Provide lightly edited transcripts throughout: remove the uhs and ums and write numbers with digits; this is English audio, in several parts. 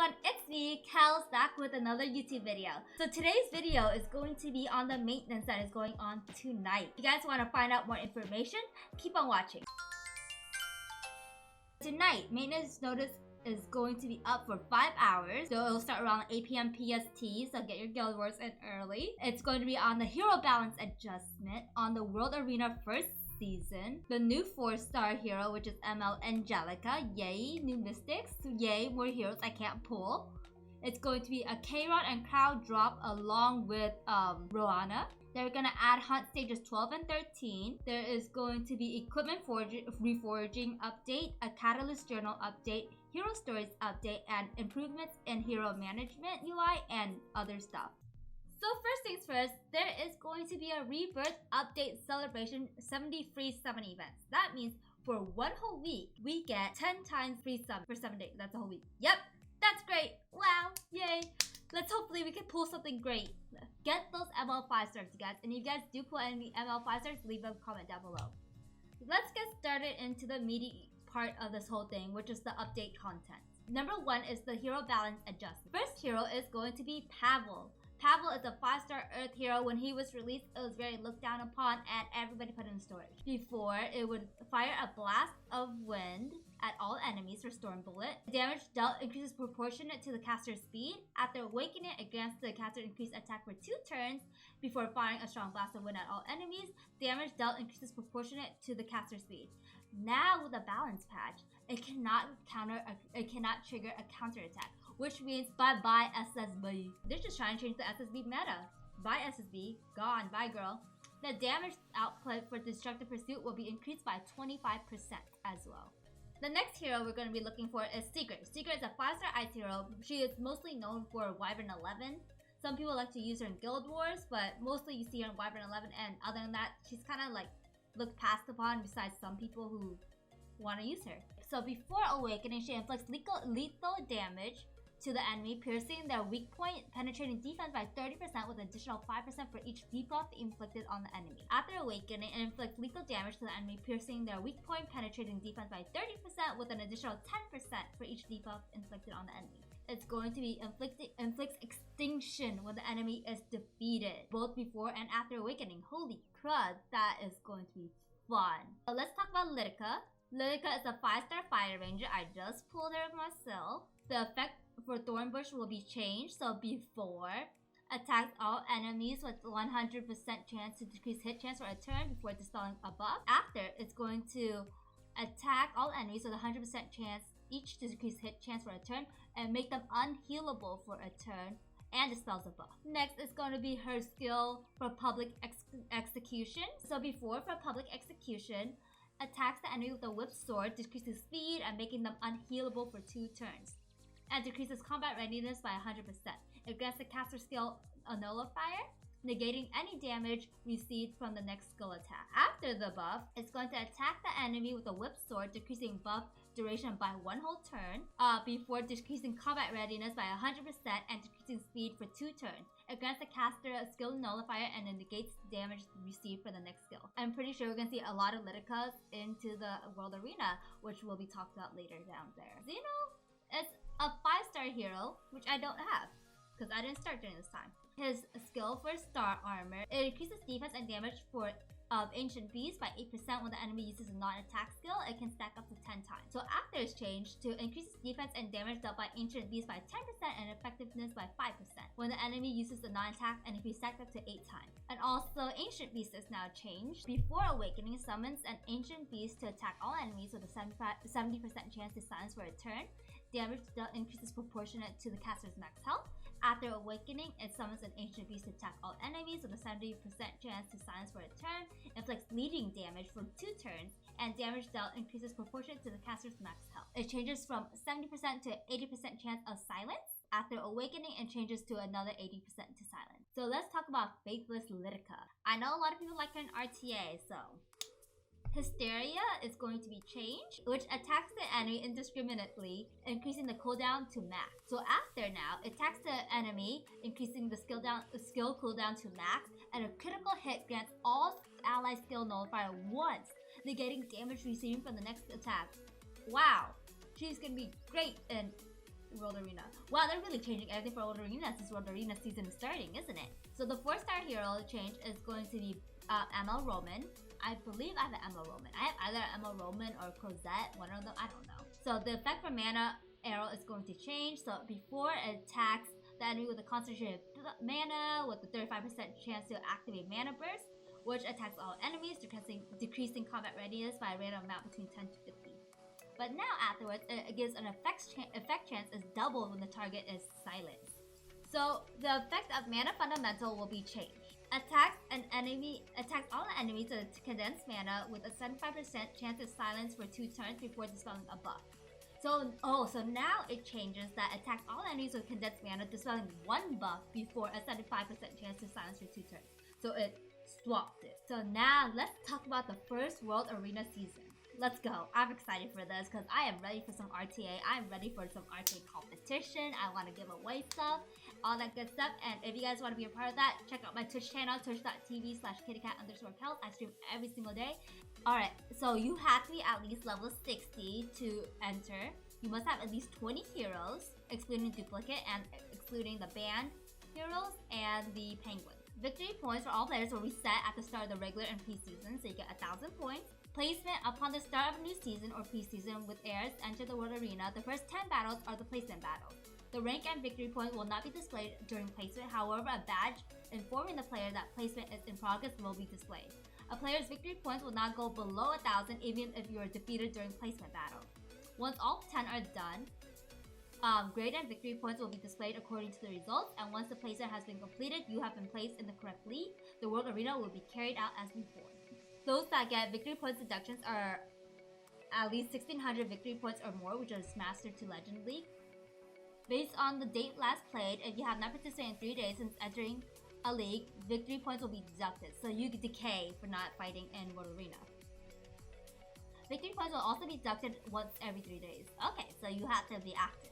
everyone, it's me, Kel's, back with another YouTube video. So today's video is going to be on the maintenance that is going on tonight. If you guys want to find out more information, keep on watching. Tonight, maintenance notice is going to be up for 5 hours. So it'll start around 8 p.m. PST, so get your guild wars in early. It's going to be on the hero balance adjustment, on the World Arena first season, the new 4-star hero, which is ML Angelica. Yay, new mystics. Yay, more heroes I can't pull. It's going to be a K-Rod and crowd drop along with Roanna. They're gonna add hunt stages 12 and 13. There is going to be equipment reforging update, a catalyst journal update, hero stories update, and improvements in hero management UI and other stuff. So first things first, there is going to be a rebirth update celebration 70 free summon events. That means for one whole week, we get 10 times free summon for 7 days. That's a whole week. Yep, that's great. Wow, yay. Let's hopefully we can pull something great. Get those ML 5 stars, you guys. And if you guys do pull any ML 5 stars, leave a comment down below. Let's get started into the meaty part of this whole thing, which is the update content. Number 1 is the hero balance adjustment. First hero is going to be Pavel. Pavel is a 5-star Earth hero. When he was released, it was very looked down upon and everybody put it in storage. Before, it would fire a blast of wind at all enemies for Storm Bullet. Damage dealt increases proportionate to the caster's speed. After awakening against the caster, increased attack for 2 turns. Before firing a strong blast of wind at all enemies, damage dealt increases proportionate to the caster's speed. Now with the balance patch, it cannot trigger a counterattack, which means bye-bye SSB. They're just trying to change the SSB meta. Bye SSB, gone, bye girl. The damage output for Destructive Pursuit will be increased by 25% as well. The next hero we're going to be looking for is Secret. Secret is a 5-star ice hero. She is mostly known for Wyvern 11. Some people like to use her in Guild Wars, but mostly you see her in Wyvern 11, and other than that, she's kind of like looked past upon besides some people who want to use her. So before awakening, she inflicts lethal damage to the enemy, piercing their weak point, penetrating defense by 30% with an additional 5% for each debuff inflicted on the enemy. After awakening, it inflicts lethal damage to the enemy, piercing their weak point, penetrating defense by 30% with an additional 10% for each debuff inflicted on the enemy. It's going to be inflicts extinction when the enemy is defeated, both before and after awakening. Holy crud, that is going to be fun. So let's talk about Lytica. Lytica is a 5-star fire ranger. I just pulled her myself. The effect for Thornbush will be changed. So before, attacks all enemies with 100% chance to decrease hit chance for a turn before dispelling a buff. After, it's going to attack all enemies with 100% chance each to decrease hit chance for a turn and make them unhealable for a turn and dispels a buff. Next is going to be her skill for public execution. So before, for public execution, attacks the enemy with a whip sword, decreases speed and making them unhealable for 2 turns. And decreases combat readiness by 100%. It grants the caster skill a nullifier, negating any damage received from the next skill attack. After the buff, it's going to attack the enemy with a whip sword, decreasing buff duration by 1 whole turn, before decreasing combat readiness by 100% and decreasing speed for 2 turns. It grants the caster a skill nullifier and it negates damage received for the next skill. I'm pretty sure we're going to see a lot of Lyticas into the World Arena, which will be talked about later down there. Zeno is a 5-star hero, which I don't have, because I didn't start during this time. His skill for Star Armor, it increases defense and damage for Ancient Beast by 8% when the enemy uses a non-attack skill. It can stack up to 10 times. So after it's changed to increases defense and damage dealt by Ancient Beast by 10% and effectiveness by 5% when the enemy uses the non-attack, and it can be stacked up to 8 times. And also Ancient Beast is now changed. Before awakening, summons an Ancient Beast to attack all enemies with a 70% chance to silence for a turn. Damage dealt increases proportionate to the caster's max health. After awakening, it summons an Ancient Beast to attack all enemies with a 70% chance to silence for a turn, inflicts bleeding damage for 2 turns, and damage dealt increases proportionate to the caster's max health. It changes from 70% to 80% chance of silence. After awakening, it changes to another 80% to silence. So let's talk about Faithless Lytica. I know a lot of people like her in RTA, so Hysteria is going to be changed, which attacks the enemy indiscriminately, increasing the cooldown to max. So after now, it attacks the enemy, increasing the skill cooldown to max, and a critical hit grants all ally skill nullifier once, negating damage received from the next attack. Wow, she's gonna be great in World Arena. Wow, they're really changing everything for World Arena since World Arena season is starting, isn't it? So the 4-star hero change is going to be ML Roman. I believe I have an ML Roman. I have either ML Roman or Cosette, one of them, I don't know. So the effect for mana arrow is going to change. So before it attacks the enemy with a concentrated mana with a 35% chance to activate mana burst, which attacks all enemies, decreasing combat readiness by a random amount between 10 to 50. But now afterwards, it gives an effect chance is doubled when the target is silenced. So the effect of mana fundamental will be changed. Attacks all the enemies with condensed mana with a 75% chance to silence for 2 turns before dispelling a buff. So now it changes that attacks all enemies with condensed mana, dispelling 1 buff before a 75% chance to silence for 2 turns. So it swapped it. So now let's talk about the first World Arena season. Let's go. I'm excited for this because I am ready for some RTA. I'm ready for some RTA competition. I want to give away stuff, all that good stuff. And if you guys want to be a part of that, check out my Twitch channel, twitch.tv/kittycat_kells. I stream every single day. Alright, so you have to be at least level 60 to enter. You must have at least 20 heroes, excluding duplicate and excluding the banned heroes and the penguin. Victory points for all players will reset at the start of the regular and pre-season, so you get 1,000 points. Placement upon the start of a new season or pre-season with heirs enter the World Arena. The first 10 battles are the placement battles. The rank and victory point will not be displayed during placement. However, a badge informing the player that placement is in progress will be displayed. A player's victory points will not go below 1,000 even if you are defeated during placement battle. Once all 10 are done, grade and victory points will be displayed according to the results, and once the placement has been completed, you have been placed in the correct league. The World Arena will be carried out as before. Those that get victory points deductions are at least 1,600 victory points or more, which is Master to Legend League. Based on the date last played, if you have not participated in 3 days since entering a league, victory points will be deducted, so you decay for not fighting in World Arena. Victory points will also be deducted once every 3 days. Okay, so you have to be active.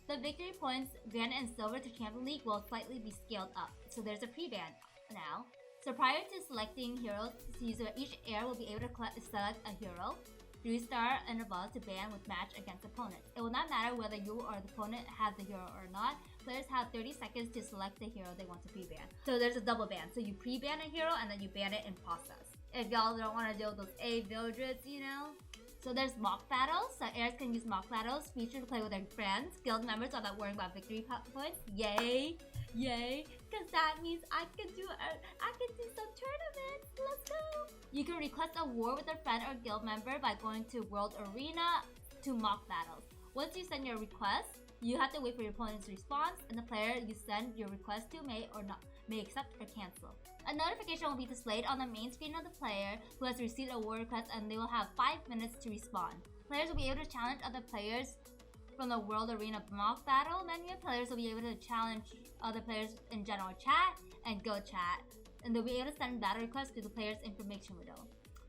The victory points granted in Silver to Champion League will slightly be scaled up, so there's a pre-ban now. So prior to selecting heroes, each heir will be able to select a hero, 3-star and above, to ban with match against opponents. It will not matter whether you or the opponent have the hero or not. Players have 30 seconds to select the hero they want to pre-ban. So there's a double ban. So you pre-ban a hero and then you ban it in process. If y'all don't want to deal with those A Vildreds, you know. So there's mock battles. So heirs can use mock battles, feature to play with their friends. Guild members are not worrying about victory points. Yay! Yay! Because that means I can do some tournaments. Let's go! You can request a war with a friend or guild member by going to World Arena to mock battles. Once you send your request, you have to wait for your opponent's response, and the player you send your request to may accept or cancel. A notification will be displayed on the main screen of the player who has received a war request, and they will have 5 minutes to respond. Players will be able to challenge other players from the World Arena mock battle menu. Players will be able to challenge other players in general chat and guild chat, and they'll be able to send battle requests to the player's information window.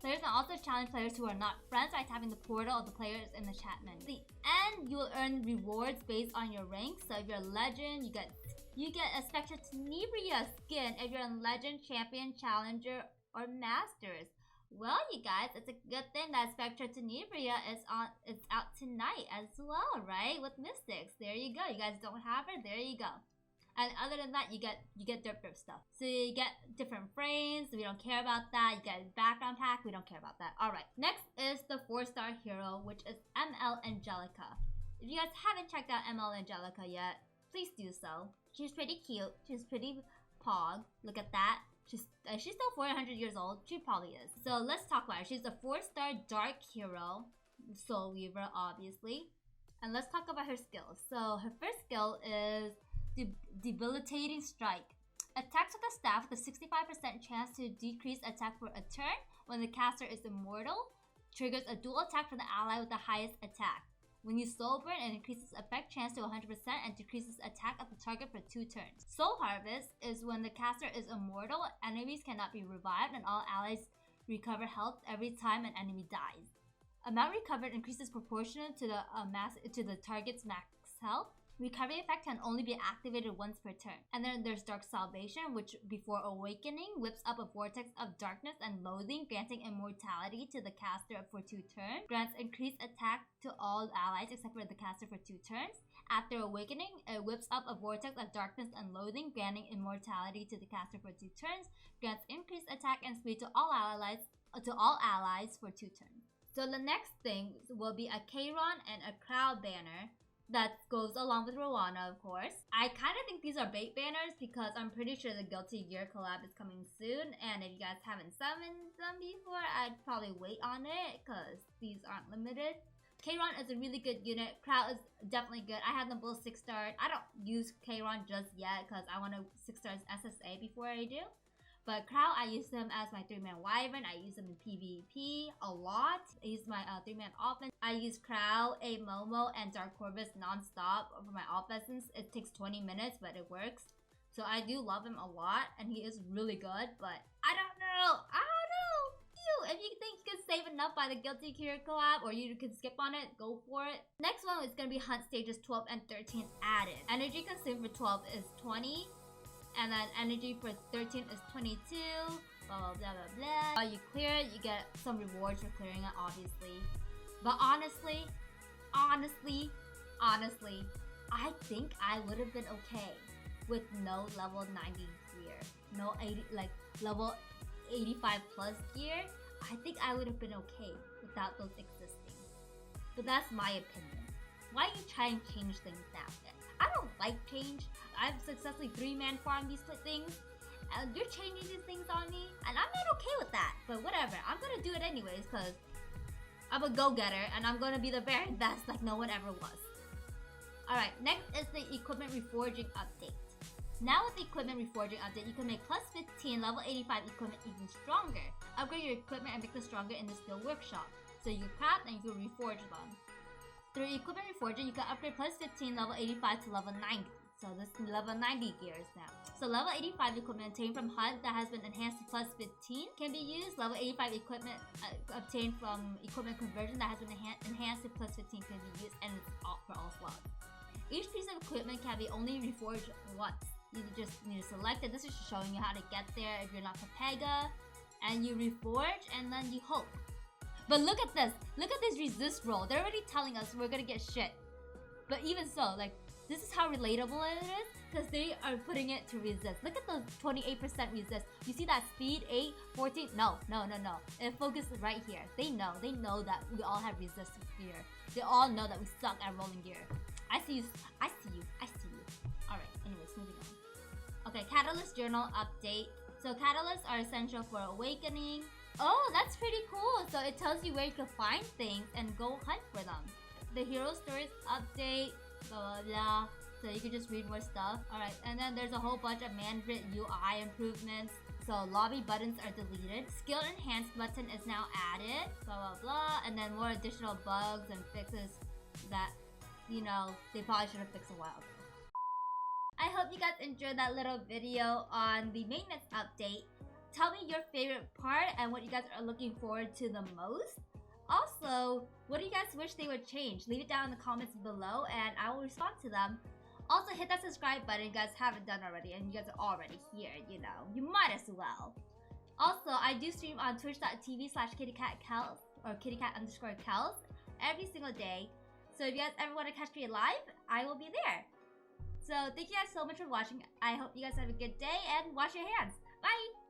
Players can also challenge players who are not friends by tapping the portal of the players in the chat menu. At the end, you will earn rewards based on your rank. So if you're a legend, you get a Spectra Tenebria skin if you're in Legend, Champion, Challenger, or Masters. Well, you guys, it's a good thing that Spectra Tenebria is out tonight as well, right? With Mystics. There you go. You guys don't have her? There you go. And other than that, you get derp stuff. So you get different frames. We don't care about that. You get a background pack. We don't care about that. Alright, next is the 4-star hero, which is ML Angelica. If you guys haven't checked out ML Angelica yet, please do so. She's pretty cute. She's pretty pog. Look at that. She's still 400 years old. She probably is. So let's talk about her. She's a 4-star dark hero. Soul Weaver, obviously. And let's talk about her skills. So her first skill is Debilitating Strike. Attacks with a staff with a 65% chance to decrease attack for a turn when the caster is immortal. Triggers a dual attack for the ally with the highest attack. When you soul burn, it increases effect chance to 100% and decreases attack of the target for 2 turns. Soul Harvest is when the caster is immortal, enemies cannot be revived, and all allies recover health every time an enemy dies. Amount recovered increases proportional to the target's max health. Recovery effect can only be activated once per turn. And then there's Dark Salvation, which before awakening whips up a vortex of darkness and loathing, granting immortality to the caster for 2 turns. Grants increased attack to all allies except for the caster for 2 turns. After awakening, it whips up a vortex of darkness and loathing, granting immortality to the caster for 2 turns. Grants increased attack and speed to all allies for 2 turns. So the next thing will be a Kayron and a Crowd banner that goes along with Rowana, of course. I kind of think these are bait banners because I'm pretty sure the Guilty Gear collab is coming soon, and if you guys haven't summoned them before, I'd probably wait on it because these aren't limited. Kayron is a really good unit. Crowd is definitely good. I have them both 6 stars. I don't use Kayron just yet because I want to 6 stars SSA before I do. But Crow, I use them as my 3-man Wyvern. I use them in PvP a lot. I use my 3-man offense. I use Crow, a Momo, and Dark Corvus non-stop for my offenses. It takes 20 minutes, but it works. So I do love him a lot, and he is really good, but I don't know. If you think you can save enough by the Guilty Gear collab, or you can skip on it, go for it. Next one is going to be Hunt Stages 12 and 13 added. Energy consumed for 12 is 20. And then energy for 13 is 22, blah blah blah blah blah. While you clear it, you get some rewards for clearing it, obviously. But honestly, I think I would have been okay with no level 90 gear. No 80, like level 85 plus gear. I think I would have been okay without those existing. But that's my opinion. Why you try and change things now? I don't like change. I've successfully 3-man farmed these things, and you're changing these things on me, and I'm not okay with that. But whatever, I'm gonna do it anyways, because I'm a go-getter, and I'm gonna be the very best like no one ever was. Alright, next is the equipment reforging update. Now with the equipment reforging update, you can make plus 15 level 85 equipment even stronger. Upgrade your equipment and make them stronger in the skill workshop. So you can craft and you can reforge them. Through equipment reforging, you can upgrade plus 15 level 85 to level 90. So this is level 90 gears now. So level 85 equipment obtained from Hunt that has been enhanced to plus 15 can be used. Level 85 equipment obtained from equipment conversion that has been enhanced to plus 15 can be used, and it's all for all slots. Each piece of equipment can be only reforged once. You just need to select it. This is just showing you how to get there if you're not Pepega. And you reforge and then you hope. But look at this. Look at this resist roll. They're already telling us we're gonna get shit. But even so, like, this is how relatable it is, because they are putting it to resist. Look at those 28% resist. You see that speed, 8, 14? No. It focuses right here. They know that we all have resist gear. They all know that we suck at rolling gear. I see you. Alright, anyways, moving on. Okay, Catalyst Journal update. So catalysts are essential for awakening. Oh, that's pretty cool. So it tells you where you can find things and go hunt for them. The hero stories update, blah blah blah. So you can just read more stuff. Alright, and then there's a whole bunch of management UI improvements. So lobby buttons are deleted. Skill enhanced button is now added, blah blah blah. And then more additional bugs and fixes that, you know, they probably should have fixed a while ago. I hope you guys enjoyed that little video on the maintenance update. Tell me your favorite part and what you guys are looking forward to the most. Also, what do you guys wish they would change? Leave it down in the comments below and I will respond to them. Also, hit that subscribe button if you guys haven't done already and you guys are already here, you know. You might as well. Also, I do stream on twitch.tv/kittycatkels or kittycat_kels every single day. So if you guys ever want to catch me live, I will be there. So thank you guys so much for watching. I hope you guys have a good day and wash your hands. Bye!